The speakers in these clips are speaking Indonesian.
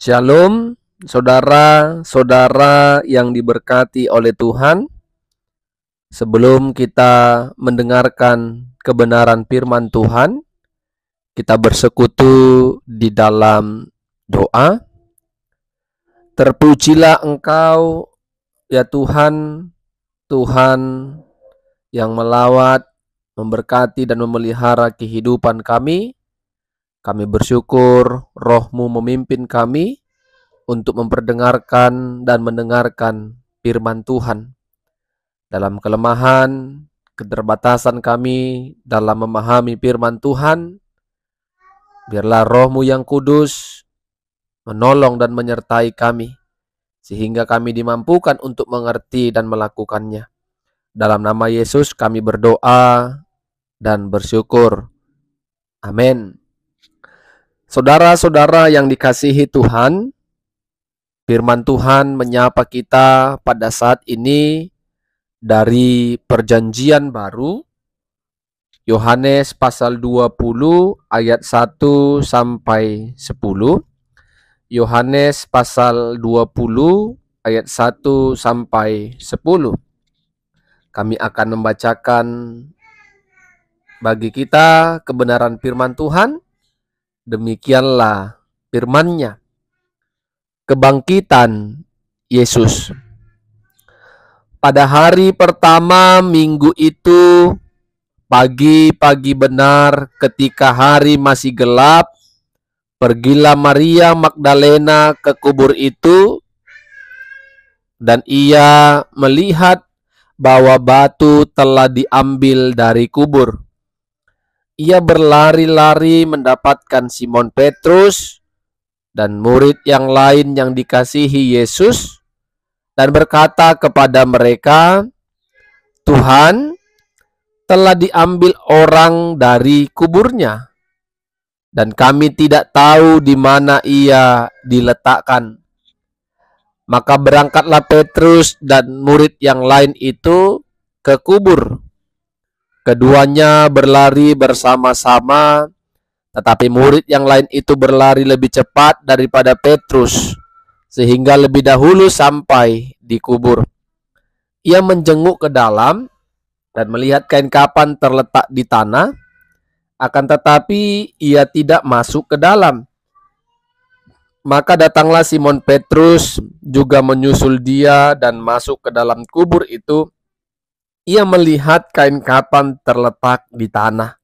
Shalom, saudara-saudara yang diberkati oleh Tuhan. Sebelum kita mendengarkan kebenaran firman Tuhan, kita bersekutu di dalam doa. Terpujilah Engkau, ya Tuhan, Tuhan yang melawat, memberkati dan memelihara kehidupan kami. Kami bersyukur Roh-Mu memimpin kami untuk memperdengarkan dan mendengarkan firman Tuhan. Dalam kelemahan, keterbatasan kami dalam memahami firman Tuhan, biarlah Roh-Mu yang kudus menolong dan menyertai kami, sehingga kami dimampukan untuk mengerti dan melakukannya. Dalam nama Yesus kami berdoa dan bersyukur. Amin. Saudara-saudara yang dikasihi Tuhan, firman Tuhan menyapa kita pada saat ini dari Perjanjian Baru, Yohanes pasal 20 ayat 1 sampai 10. Yohanes pasal 20 ayat 1 sampai 10. Kami akan membacakan bagi kita kebenaran firman Tuhan. Demikianlah firman-Nya. Kebangkitan Yesus. Pada hari pertama minggu itu, pagi-pagi benar ketika hari masih gelap, pergilah Maria Magdalena ke kubur itu, dan ia melihat bahwa batu telah diambil dari kubur. Ia berlari-lari mendapatkan Simon Petrus dan murid yang lain yang dikasihi Yesus, dan berkata kepada mereka, "Tuhan, telah diambil orang dari kuburnya, dan kami tidak tahu di mana ia diletakkan." Maka berangkatlah Petrus dan murid yang lain itu ke kubur. Keduanya berlari bersama-sama, tetapi murid yang lain itu berlari lebih cepat daripada Petrus, sehingga lebih dahulu sampai di kubur. Ia menjenguk ke dalam dan melihat kain kapan terletak di tanah, akan tetapi ia tidak masuk ke dalam. Maka datanglah Simon Petrus juga menyusul dia dan masuk ke dalam kubur itu. Ia melihat kain kapan terletak di tanah,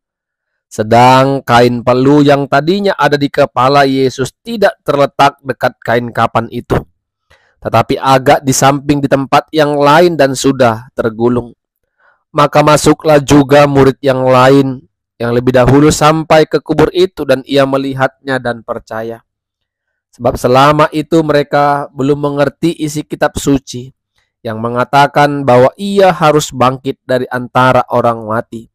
sedang kain pelu yang tadinya ada di kepala Yesus tidak terletak dekat kain kapan itu, tetapi agak di samping di tempat yang lain dan sudah tergulung. Maka masuklah juga murid yang lain yang lebih dahulu sampai ke kubur itu, dan ia melihatnya dan percaya. Sebab selama itu mereka belum mengerti isi kitab suci yang mengatakan bahwa ia harus bangkit dari antara orang mati.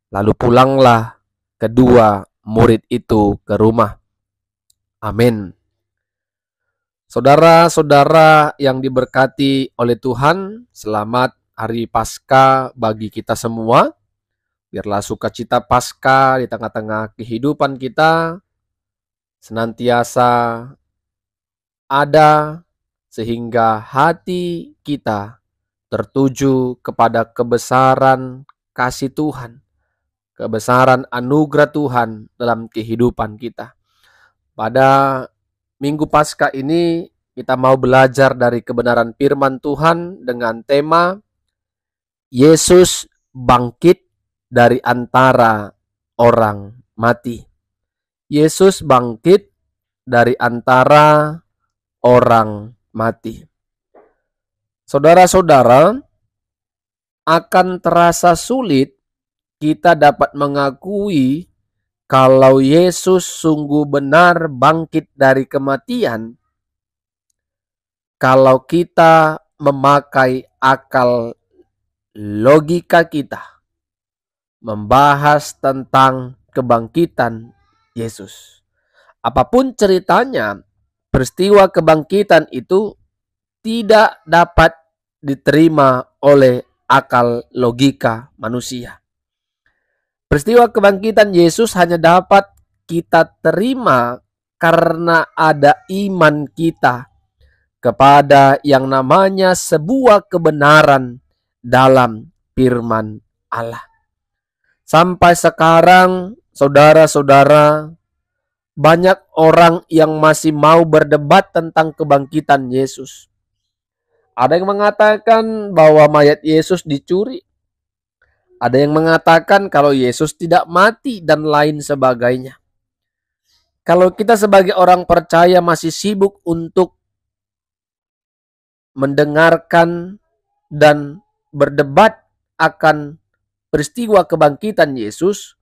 Lalu pulanglah kedua murid itu ke rumah. Amin. Saudara-saudara yang diberkati oleh Tuhan, selamat Hari Paskah bagi kita semua. Biarlah sukacita Paskah di tengah-tengah kehidupan kita senantiasa ada, sehingga hati kita tertuju kepada kebesaran kasih Tuhan, kebesaran anugerah Tuhan dalam kehidupan kita. Pada Minggu Paskah ini kita mau belajar dari kebenaran firman Tuhan dengan tema Yesus bangkit dari antara orang mati. Yesus bangkit dari antara orang mati. Saudara-saudara, akan terasa sulit kita dapat mengakui kalau Yesus sungguh benar bangkit dari kematian kalau kita memakai akal logika kita membahas tentang kebangkitan Yesus. Apapun ceritanya, peristiwa kebangkitan itu tidak dapat diterima oleh akal logika manusia. Peristiwa kebangkitan Yesus hanya dapat kita terima karena ada iman kita kepada yang namanya sebuah kebenaran dalam firman Allah. Sampai sekarang, saudara-saudara, banyak orang yang masih mau berdebat tentang kebangkitan Yesus. Ada yang mengatakan bahwa mayat Yesus dicuri. Ada yang mengatakan kalau Yesus tidak mati dan lain sebagainya. Kalau kita sebagai orang percaya masih sibuk untuk mendengarkan dan berdebat akan peristiwa kebangkitan Yesus,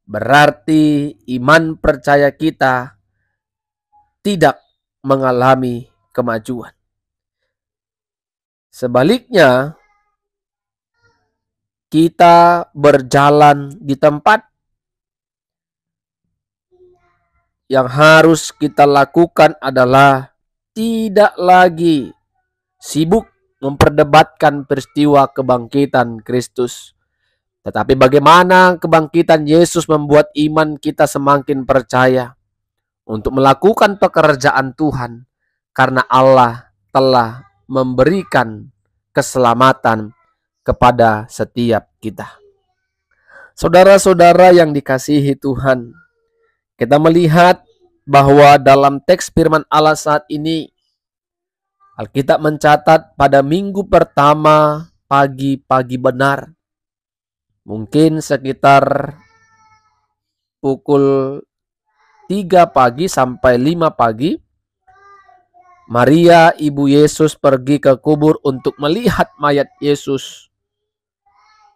berarti iman percaya kita tidak mengalami kemajuan. Sebaliknya, kita berjalan di tempat yang harus kita lakukan adalah tidak lagi sibuk memperdebatkan peristiwa kebangkitan Kristus. Tetapi bagaimana kebangkitan Yesus membuat iman kita semakin percaya untuk melakukan pekerjaan Tuhan, karena Allah telah memberikan keselamatan kepada setiap kita. Saudara-saudara yang dikasihi Tuhan, kita melihat bahwa dalam teks firman Allah saat ini, Alkitab mencatat pada minggu pertama pagi-pagi benar, mungkin sekitar pukul 3 pagi sampai 5 pagi, Maria ibu Yesus pergi ke kubur untuk melihat mayat Yesus,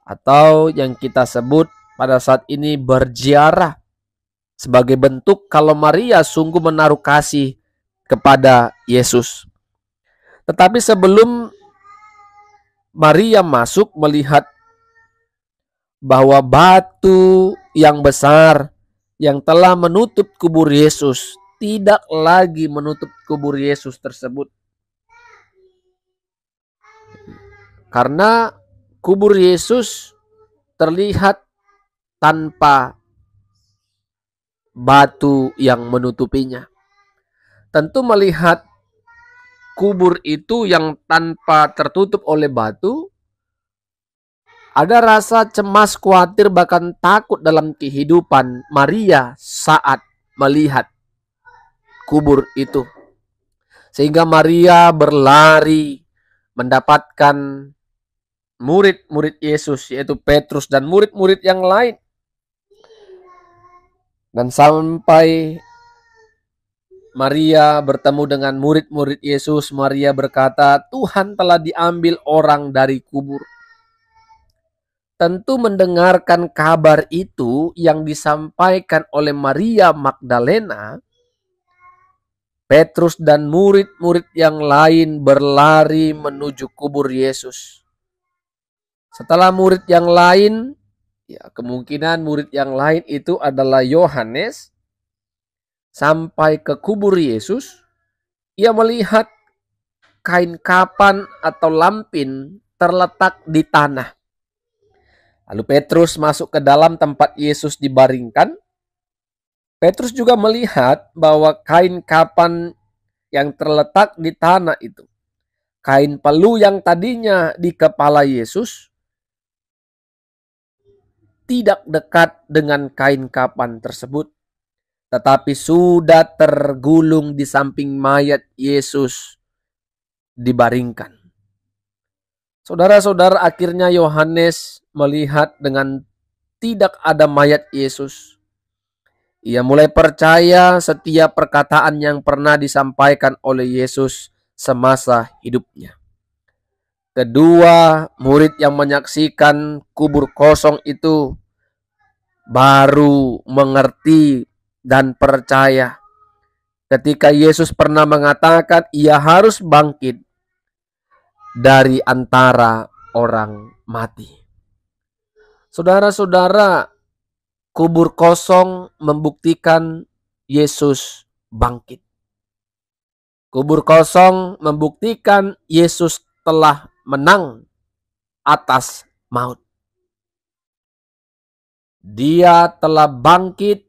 atau yang kita sebut pada saat ini berziarah, sebagai bentuk kalau Maria sungguh menaruh kasih kepada Yesus. Tetapi sebelum Maria masuk melihat bahwa batu yang besar yang telah menutup kubur Yesus tidak lagi menutup kubur Yesus tersebut. Karena kubur Yesus terlihat tanpa batu yang menutupinya. Tentu melihat kubur itu yang tanpa tertutup oleh batu, ada rasa cemas, khawatir, bahkan takut dalam kehidupan Maria saat melihat kubur itu. Sehingga Maria berlari mendapatkan murid-murid Yesus, yaitu Petrus dan murid-murid yang lain. Dan sampai Maria bertemu dengan murid-murid Yesus, Maria berkata, "Tuhan telah diambil orang dari kubur." Tentu mendengarkan kabar itu yang disampaikan oleh Maria Magdalena, Petrus dan murid-murid yang lain berlari menuju kubur Yesus. Setelah murid yang lain, ya kemungkinan murid yang lain itu adalah Yohanes, sampai ke kubur Yesus, ia melihat kain kapan atau lampin terletak di tanah. Lalu Petrus masuk ke dalam tempat Yesus dibaringkan. Petrus juga melihat bahwa kain kapan yang terletak di tanah itu, kain pelu yang tadinya di kepala Yesus, tidak dekat dengan kain kapan tersebut, tetapi sudah tergulung di samping mayat Yesus dibaringkan. Saudara-saudara, akhirnya Yohanes melihat dengan tidak ada mayat Yesus. Ia mulai percaya setiap perkataan yang pernah disampaikan oleh Yesus semasa hidupnya. Kedua murid yang menyaksikan kubur kosong itu baru mengerti dan percaya ketika Yesus pernah mengatakan ia harus bangkit dari antara orang mati. Saudara-saudara, kubur kosong membuktikan Yesus bangkit. Kubur kosong membuktikan Yesus telah menang atas maut. Dia telah bangkit,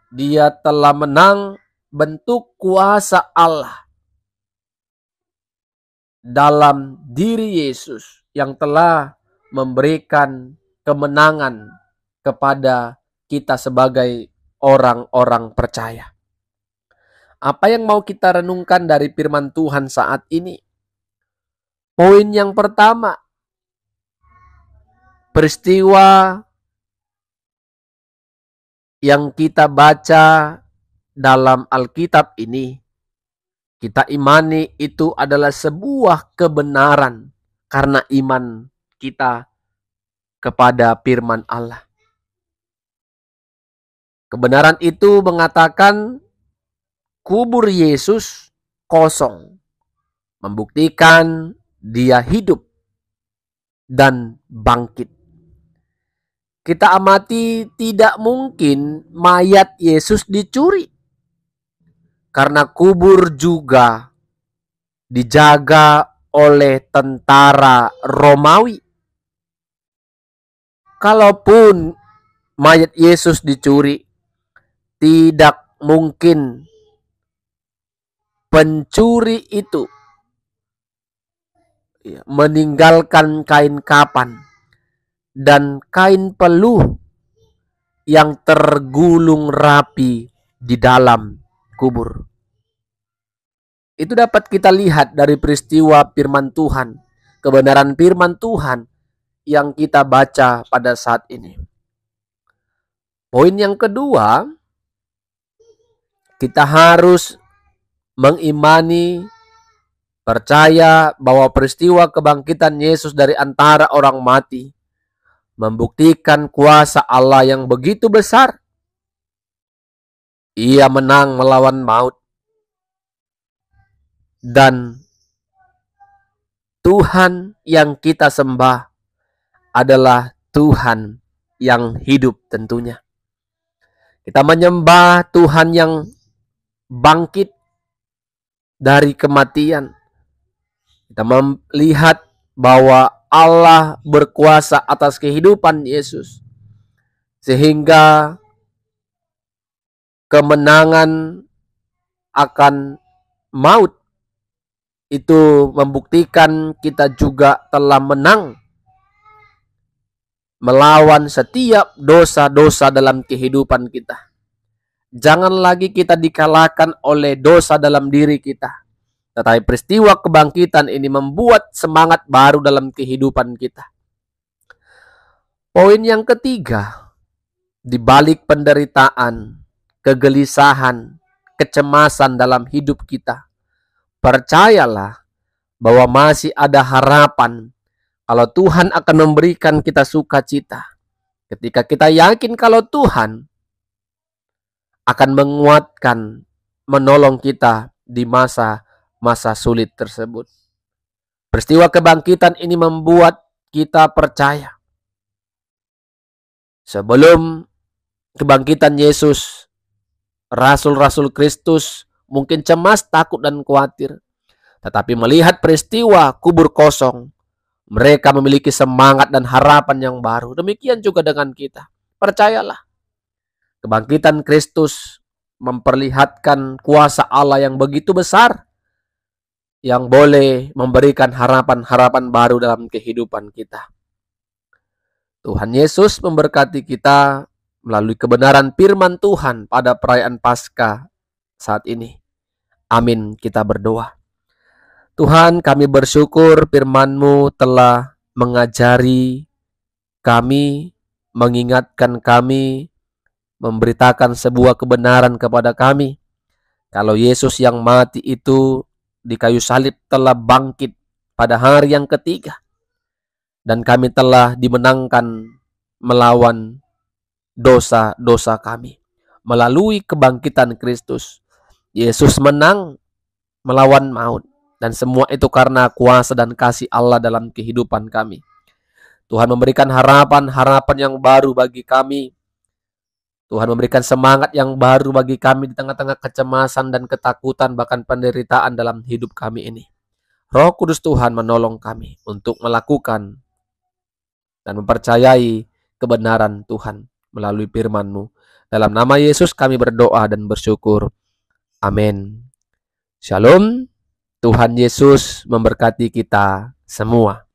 dia telah menang, bentuk kuasa Allah dalam diri Yesus yang telah memberikan kemenangan kepada kita sebagai orang-orang percaya. Apa yang mau kita renungkan dari firman Tuhan saat ini? Poin yang pertama, peristiwa yang kita baca dalam Alkitab ini, kita imani itu adalah sebuah kebenaran karena iman kita kepada firman Allah. Kebenaran itu mengatakan kubur Yesus kosong, membuktikan Dia hidup dan bangkit. Kita amati tidak mungkin mayat Yesus dicuri, karena kubur juga dijaga oleh tentara Romawi. Kalaupun mayat Yesus dicuri, tidak mungkin pencuri itu meninggalkan kain kapan dan kain peluh yang tergulung rapi di dalam kubur. Itu dapat kita lihat dari peristiwa firman Tuhan, kebenaran firman Tuhan yang kita baca pada saat ini. Poin yang kedua, kita harus mengimani, percaya bahwa peristiwa kebangkitan Yesus dari antara orang mati membuktikan kuasa Allah yang begitu besar. Ia menang melawan maut. Dan Tuhan yang kita sembah adalah Tuhan yang hidup tentunya. Kita menyembah Tuhan yang bangkit dari kematian. Kita melihat bahwa Allah berkuasa atas kehidupan Yesus, sehingga kemenangan akan maut itu membuktikan kita juga telah menang melawan setiap dosa-dosa dalam kehidupan kita. Jangan lagi kita dikalahkan oleh dosa dalam diri kita, tetapi peristiwa kebangkitan ini membuat semangat baru dalam kehidupan kita. Poin yang ketiga, di balik penderitaan, kegelisahan, kecemasan dalam hidup kita, percayalah bahwa masih ada harapan kalau Tuhan akan memberikan kita sukacita. Ketika kita yakin kalau Tuhan akan menguatkan, menolong kita di masa sulit tersebut. Peristiwa kebangkitan ini membuat kita percaya. Sebelum kebangkitan Yesus, rasul-rasul Kristus mungkin cemas, takut, dan khawatir. Tetapi melihat peristiwa kubur kosong, mereka memiliki semangat dan harapan yang baru. Demikian juga dengan kita. Percayalah, kebangkitan Kristus memperlihatkan kuasa Allah yang begitu besar, yang boleh memberikan harapan-harapan baru dalam kehidupan kita. Tuhan Yesus memberkati kita melalui kebenaran firman Tuhan pada perayaan Paskah saat ini. Amin, kita berdoa. Tuhan, kami bersyukur firman-Mu telah mengajari kami, mengingatkan kami, memberitakan sebuah kebenaran kepada kami. Kalau Yesus yang mati itu di kayu salib telah bangkit pada hari yang ketiga. Dan kami telah dimenangkan melawan dosa-dosa kami. Melalui kebangkitan Kristus, Yesus menang melawan maut. Dan semua itu karena kuasa dan kasih Allah dalam kehidupan kami. Tuhan memberikan harapan-harapan yang baru bagi kami. Tuhan memberikan semangat yang baru bagi kami di tengah-tengah kecemasan dan ketakutan, bahkan penderitaan dalam hidup kami ini. Roh Kudus Tuhan menolong kami untuk melakukan dan mempercayai kebenaran Tuhan melalui firman-Mu. Dalam nama Yesus kami berdoa dan bersyukur. Amin. Shalom. Tuhan Yesus memberkati kita semua.